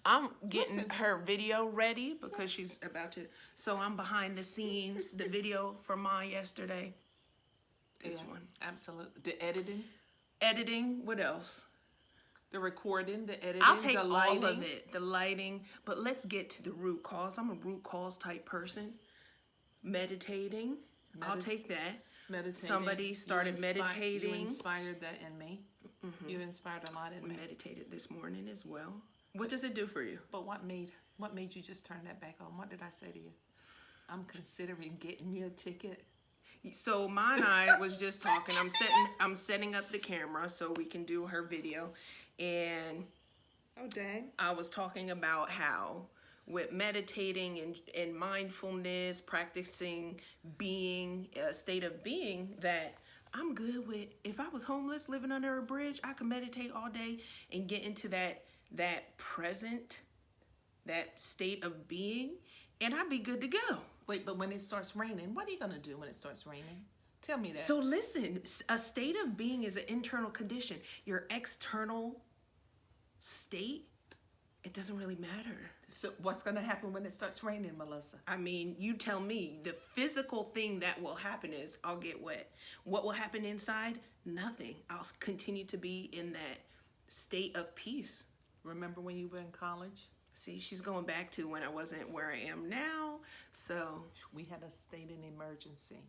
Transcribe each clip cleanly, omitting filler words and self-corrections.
I'm getting her video ready because she's about to. So I'm behind the scenes. The video for my yesterday. This one. Absolutely. The editing. Editing. What else? The recording, the editing, I'll take the lighting. all of it. The lighting. But let's get to the root cause. I'm a root cause type person. Meditating. I'll take that. Meditating. Somebody started meditating. You inspired that in me. Mm-hmm. You inspired a lot in me. We meditated this morning as well. What does it do for you? But what made you just turn that back on? What did I say to you? I'm considering getting you a ticket. So mine, I was just talking. I'm setting up the camera so we can do her video, and oh dang, I was talking about how with meditating and mindfulness, practicing being a state of being, that I'm good with. If I was homeless living under a bridge, I could meditate all day and get into that present, that state of being, and I'd be good to go. Wait, but when it starts raining, what are you gonna do when it starts raining? Tell me that. So listen, a state of being is an internal condition. Your external state, it doesn't really matter. So what's gonna happen when it starts raining, Melissa? I mean, you tell me. The physical thing that will happen is I'll get wet. What will happen inside? Nothing. I'll continue to be in that state of peace. Remember when you were in college? See, she's going back to when I wasn't where I am now. So we had a state of emergency.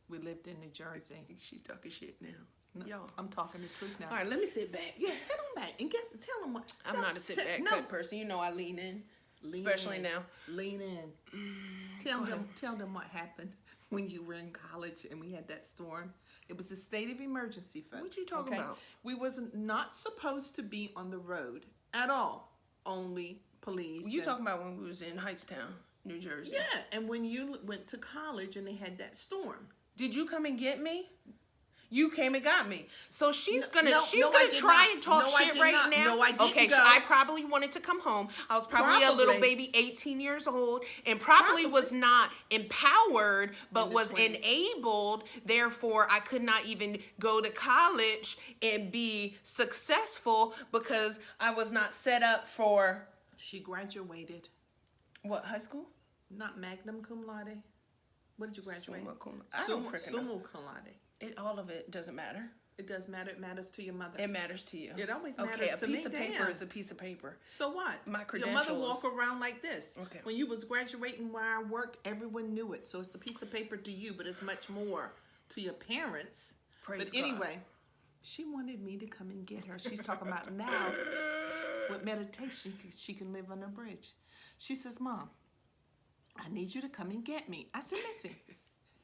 We lived in New Jersey. She's talking shit now. No, y'all, I'm talking the truth now. All right, let me sit back. Yeah, sit on back and tell them what. I'm not a sit back type person. You know I lean in, especially now. Lean in. Tell them what happened when you were in college and we had that storm. It was a state of emergency, folks. What you talking about? We was not supposed to be on the road at all. Only police. You talking about when we was in Heightstown, New Jersey? Yeah, and when you went to college and they had that storm. Did you come and get me? You came and got me. So she's gonna try and talk shit right now. No, I didn't. Okay, so I probably wanted to come home. I was probably a little baby, 18 years old, and probably was not empowered, but was enabled. Therefore, I could not even go to college and be successful because I was not set up for. She graduated. What, high school? Not magna cum laude. What did you graduate? Summa cum laude. Summa cum laude. All of it doesn't matter. It does matter. It matters to your mother. It matters to you. It always matters to me. Okay, a piece of paper is a piece of paper. So what? My credentials. Your mother walk around like this. Okay. When you was graduating where I worked, everyone knew it. So it's a piece of paper to you, but it's much more to your parents. Praise God. Anyway, she wanted me to come and get her. She's talking about now with meditation, she can live on a bridge. She says, Mom, I need you to come and get me. I said, Missy,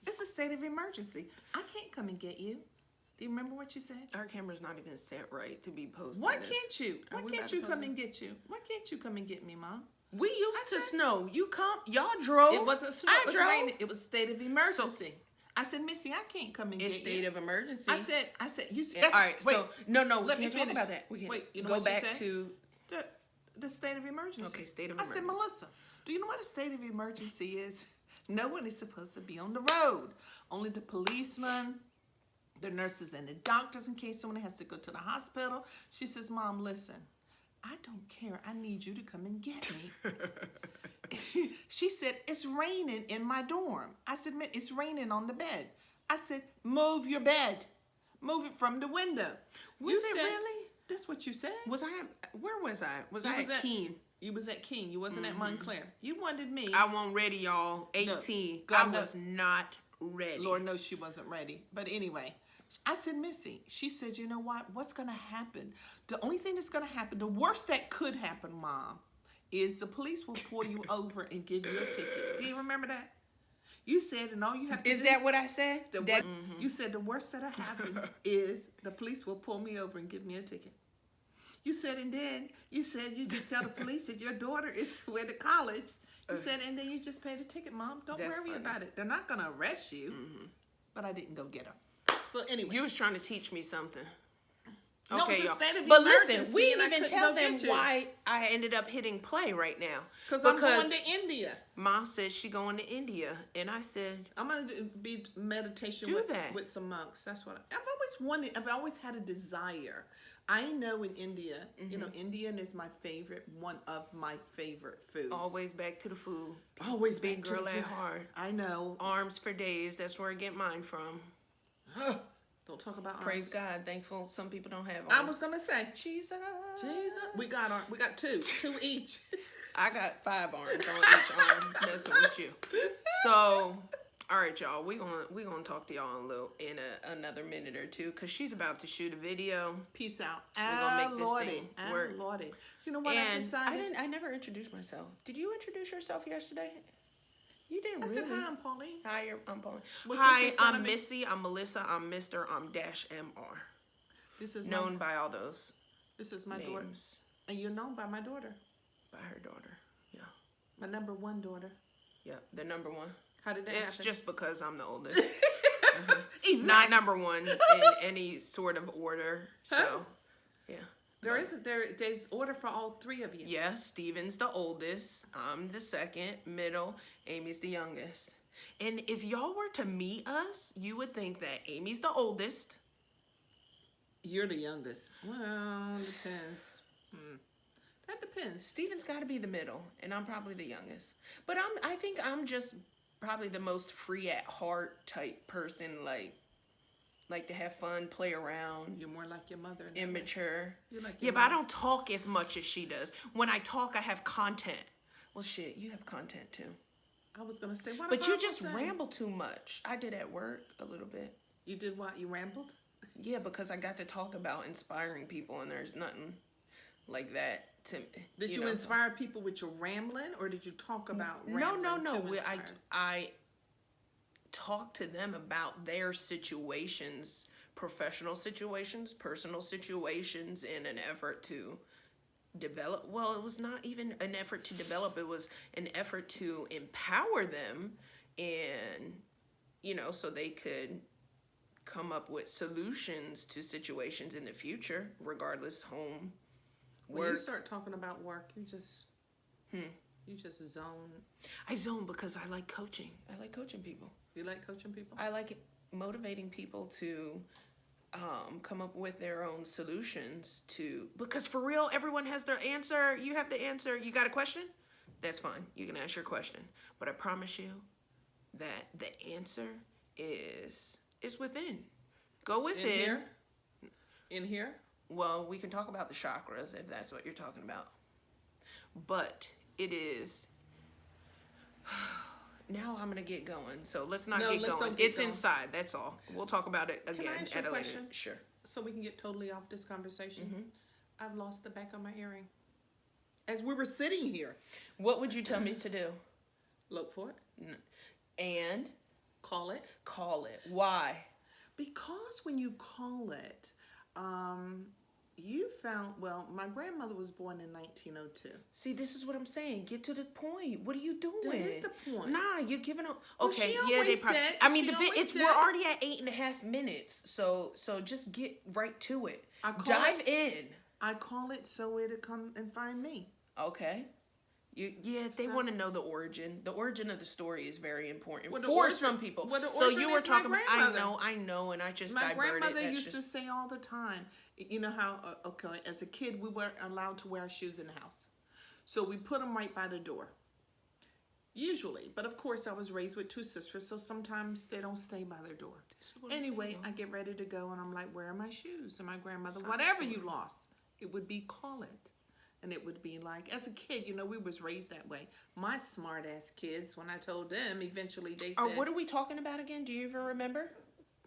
it's a state of emergency. I can't come and get you. Do you remember what you said? Our camera's not even set right to be posted. Why can't you? Why can't you come and get you? Why can't you come and get me, Mom? We used to snow. Y'all drove. It wasn't snow. It was raining. It was a state of emergency. So, I said, Missy, I can't come and get you. It's state of emergency. I said, you. All right. Wait, so no. Let me talk finish. about that. We can you know go what back she said? to the state of emergency. Okay, state of emergency. I said, Melissa, do you know what a state of emergency is? No one is supposed to be on the road. Only the policemen, the nurses, and the doctors in case someone has to go to the hospital. She says, Mom, listen, I don't care. I need you to come and get me. She said, it's raining in my dorm. I said, it's raining on the bed. I said, move your bed. Move it from the window. Was it really? That's what you said. Where was I? Was I at Keene? You was at Keene. You wasn't at Montclair. You wanted me. I wasn't ready, y'all. 18. No, I was not ready. Lord knows she wasn't ready. But anyway, I said, Missy, she said, you know what? What's going to happen? The only thing that's going to happen, the worst that could happen, Mom, is the police will pull you over and give you a ticket. Do you remember that? You said, and all you have to do. Is that what I said? You said the worst that'll happen is the police will pull me over and give me a ticket. You said, and then you said you just tell the police that your daughter is went to college. You said, and then you just pay the ticket, Mom. Don't worry about it. They're not going to arrest you. But I didn't go get her. So anyway. You was trying to teach me something. No, Okay, it's a y'all. state of But listen, emergency, we and I didn't even couldn't tell go them get you. why I ended up hitting play right now. Because I'm going to India. Mom said she going to India, and I said, I'm gonna be meditation Do with, that. with some monks. That's what I've always wanted. I've always had a desire. I know in India, you know, Indian is my favorite, one of my favorite foods. always back to the food. Always Big back to girl the at food. heart. I know. Arms for days. That's where I get mine from. Don't talk about Praise arms. God. Thankful some people don't have arms. I was gonna say, Jesus. Jesus, we got two each. I got 5 arms on each arm messing with you. So, all right, y'all. We gonna talk to y'all in another minute or two, because she's about to shoot a video. Peace out. gonna make this thing work. Lordy. You know what I And decided? I never introduced myself. Did you introduce yourself yesterday? You didn't I really. said, hi, I'm Pauline. Hi, I'm Pauline. Well, Hi, since it's gonna I'm be- Missy. I'm Melissa. I'm Mr. I'm Dash Mr. This is Known by all those This is my daughter, names. and you're known by my daughter, By her daughter. Yeah. my number one daughter. Yeah. The number one. How did that It's happen? just because I'm the oldest. Exactly. Not number one in any sort of order. So, Huh? yeah. There's order for all 3 of you. Yeah, Steven's the oldest. I'm the second, middle. Amy's the youngest. And if y'all were to meet us, you would think that Amy's the oldest. You're the youngest. Well, depends. That depends. Steven's got to be the middle, and I'm probably the youngest. But I think I'm just probably the most free at heart type person, like to have fun, play around, You're more like your mother. in that way. immature. You're like Yeah, your but I mother. don't talk as much as she does. When I talk, I have content. Well, shit, you have content too. I was gonna say, what? But you about just that? ramble too much. I did at work a little bit. You did what? You rambled? Yeah, because I got to talk about inspiring people, and there's nothing like that to. Did you know. inspire people with your rambling, or did you talk about No, rambling no. to inspire? I talk to them about their situations, professional situations, personal situations, in an effort to develop. Well, it was not even an effort to develop. It was an effort to empower them, and so they could come up with solutions to situations in the future, regardless home, When you work. start talking about work, you just zone. I zone because I like coaching. I like coaching people. You like coaching people? I like motivating people to come up with their own solutions because for real, everyone has their answer. You have the answer. You got a question? That's fine. You can ask your question. But I promise you that the answer is within. Go within. In here? In here? Well, we can talk about the chakras if that's what you're talking about. But it is. Now I'm gonna get going. So let's not No, get let's going. don't get It's going. inside. That's all. We'll talk about it Can I again ask you at a a later. question? Sure. So we can get totally off this conversation. Mm-hmm. I've lost the back of my earring. As we were sitting here, What would you tell me to do? look for it, And call it. call it. Why? Because when you call it, you found, well, my grandmother was born in 1902. See, this is what I'm saying. Get to the point. What are you doing? That is the point. Nah, you're giving up. Well, Okay, she yeah, they always probably. said- I mean, she always it's said- we're already at 8.5 minutes. So just get right to it. I call Dive in. I call it so it'll come and find me. Okay. They So- want to know the origin. The origin of the story is very important Well, the for origin- some people. well, the So origin you were is my talking about. grandmother. I know, and I just My diverted. grandmother That's used to just- say all the time, you know how, okay, as a kid, we weren't allowed to wear our shoes in the house. So we put them right by the door. Usually. But of course, I was raised with 2 sisters, so sometimes they don't stay by their door. This is what I'm Anyway, saying. I get ready to go, and I'm like, where are my shoes? And my grandmother, Sob whatever you story. lost, it would be, call it. And it would be like, as a kid, we was raised that way. My smart ass kids, when I told them, eventually they said, What are we talking about again? Do you even remember?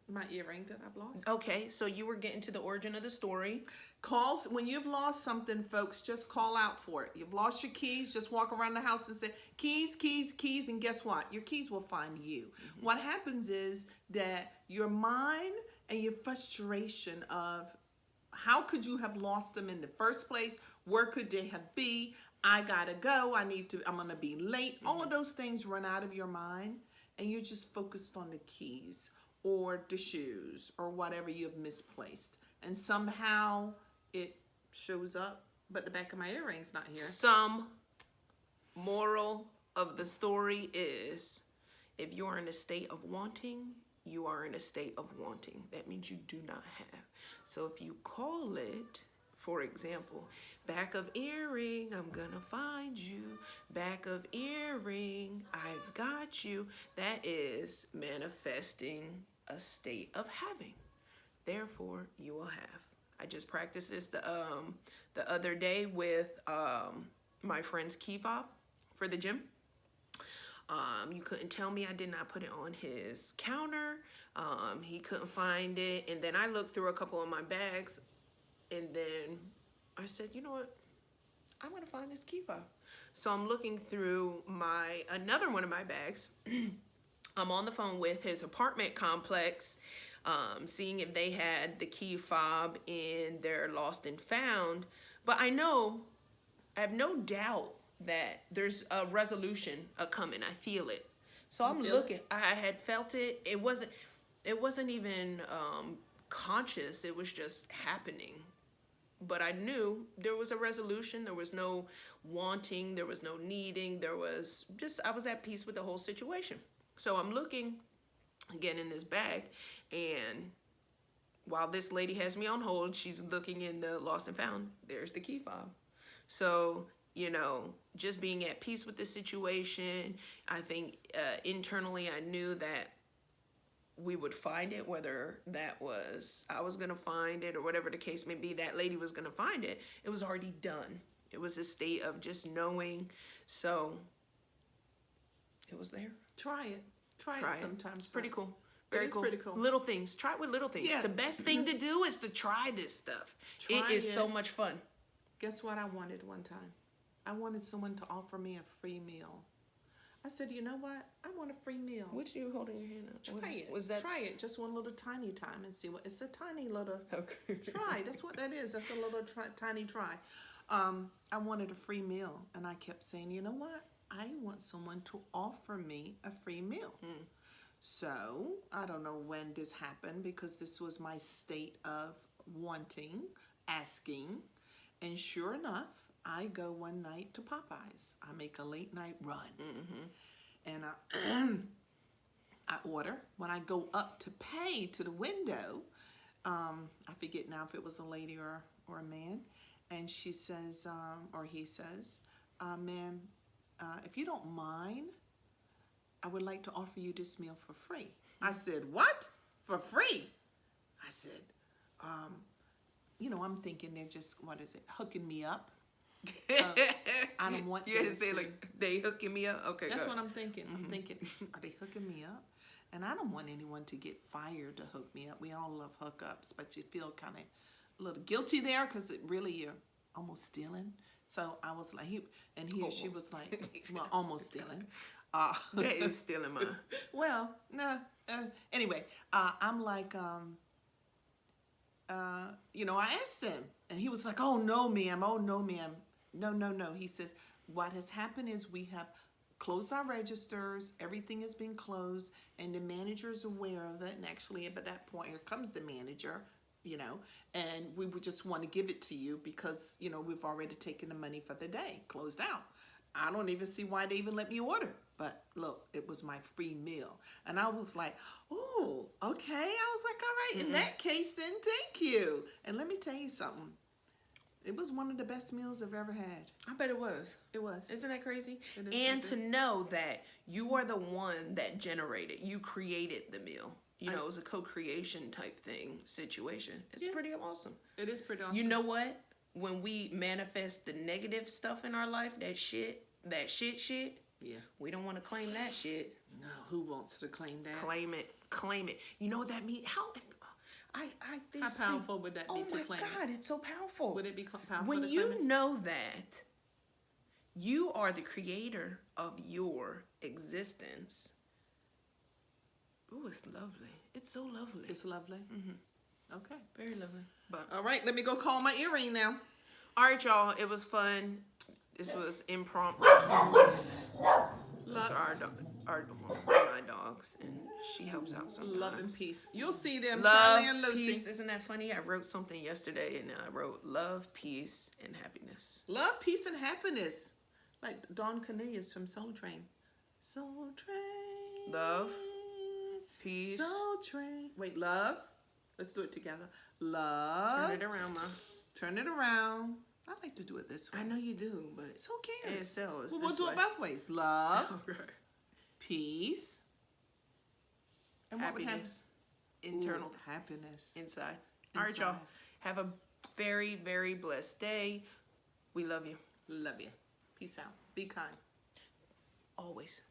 my earring that I've lost. Okay, so you were getting to the origin of the story. Calls, when you've lost something, folks, just call out for it. You've lost your keys, just walk around the house and say, keys, keys, keys, and guess what? Your keys will find you. Mm-hmm. What happens is that your mind and your frustration of how could you have lost them in the first place? Where could they have been? I gotta go. I'm gonna be late. Mm-hmm. All of those things run out of your mind, and you're just focused on the keys or the shoes or whatever you have misplaced. and somehow it shows up, but the back of my earring's not here. Some moral of the story is, if you're in a state of wanting, you are in a state of wanting. That means you do not have. So if you call it, for example, back of earring, I'm gonna find you. Back of earring, I've got you. That is manifesting a state of having. Therefore, you will have. I just practiced this the other day with my friend's key fob for the gym. You couldn't tell me I did not put it on his counter. He couldn't find it. And then I looked through a couple of my bags, and then I said, you know what? I'm going to find this key fob. So I'm looking through another one of my bags. I'm on the phone with his apartment complex, seeing if they had the key fob in their lost and found. But I have no doubt that there's a resolution coming. I feel it. So I'm looking. I had felt it. It wasn't even conscious. It was just happening. But I knew there was a resolution. There was no wanting. There was no needing. There was just, I was at peace with the whole situation. So I'm looking again in this bag, and while this lady has me on hold, she's looking in the lost and found. There's the key fob. So, you know, just being at peace with the situation. I think internally I knew that we would find it, whether that was I was going to find it or whatever the case may be, that lady was going to find it. It was already done. It was a state of just knowing. So it was there. Try it. Try it sometimes. It's pretty cool. Very cool. Pretty cool. Little things. Try it with little things. Yeah. The best thing to do is to try this stuff. It is so much fun. Guess what I wanted one time? I wanted someone to offer me a free meal. I said, you know what? I want a free meal. Which you holding your hand up? Try it. Was that? Try it. Just one little tiny time and see what. It's a tiny little Okay. try. That's what that is. That's a little tiny try. I wanted a free meal, and I kept saying, you know what? I want someone to offer me a free meal. So I don't know when this happened, because this was my state of wanting, asking, and sure enough, I go one night to Popeyes. I make a late night run. And I order. When I go up to pay to the window, I forget now if it was a lady or a man, and she says, or he says, ma'am, if you don't mind, I would like to offer you this meal for free. I said, what? For free? I said, you know, I'm thinking they're just, hooking me up. I don't want you had to say like they hooking me up. Okay, that's what I'm thinking. I'm thinking, are they hooking me up? And I don't want anyone to get fired to hook me up. We all love hookups, but you feel kind of a little guilty there, because it really, you're almost stealing. So I was like, she was like, well, almost stealing. That is stealing mine. Well, no. Anyway, I'm like, you know, I asked him, and he was like, oh no, ma'am. Oh no, ma'am. No. He says, what has happened is we have closed our registers. Everything has been closed, and the manager's aware of it. And actually, at that point, here comes the manager, you know, and we would just want to give it to you because, you know, we've already taken the money for the day, closed out. I don't even see why they even let me order. But look, it was my free meal. And I was like, oh, okay. I was like, all right, in that case, then thank you. And let me tell you something. It was one of the best meals I've ever had. I bet it was. It was. Isn't that crazy? It is and crazy. to know that you are the one that generated, you created the meal. You know, it was a co-creation type thing, situation. It's pretty awesome. It is pretty awesome. You know what? When we manifest the negative stuff in our life, that shit, yeah, we don't want to claim that shit. No, who wants to claim that? Claim it. You know what that means? How powerful would that be to claim? Oh my God, it's so powerful. Would it be powerful when to you claim it? know that you are the creator of your existence? Ooh, it's lovely. It's so lovely. It's lovely. Okay. Very lovely. But all right, let me go call my earring now. all right, y'all. It was fun. This was impromptu. That's our dog. My dog. dogs, and she helps out sometimes. Love and peace. You'll see them, Love, Charlie and Lucy. peace. Isn't that funny? I wrote something yesterday, and I wrote love, peace, and happiness. Love, peace, and happiness. Like Dawn Cornelius from Soul Train. Soul Train. Love, peace. Soul Train. Wait, love. Let's do it together. Love. Turn it around, Ma. Turn it around. I like to do it this way. I know you do, but So who cares? ASL is Well, we'll this do way. it both ways. Love, Okay. peace, and what would happen? Happiness. Internal. Ooh, happiness. Inside. All right, y'all. Inside. Have a very, very blessed day. We love you. Love you. Peace out. Be kind. Always.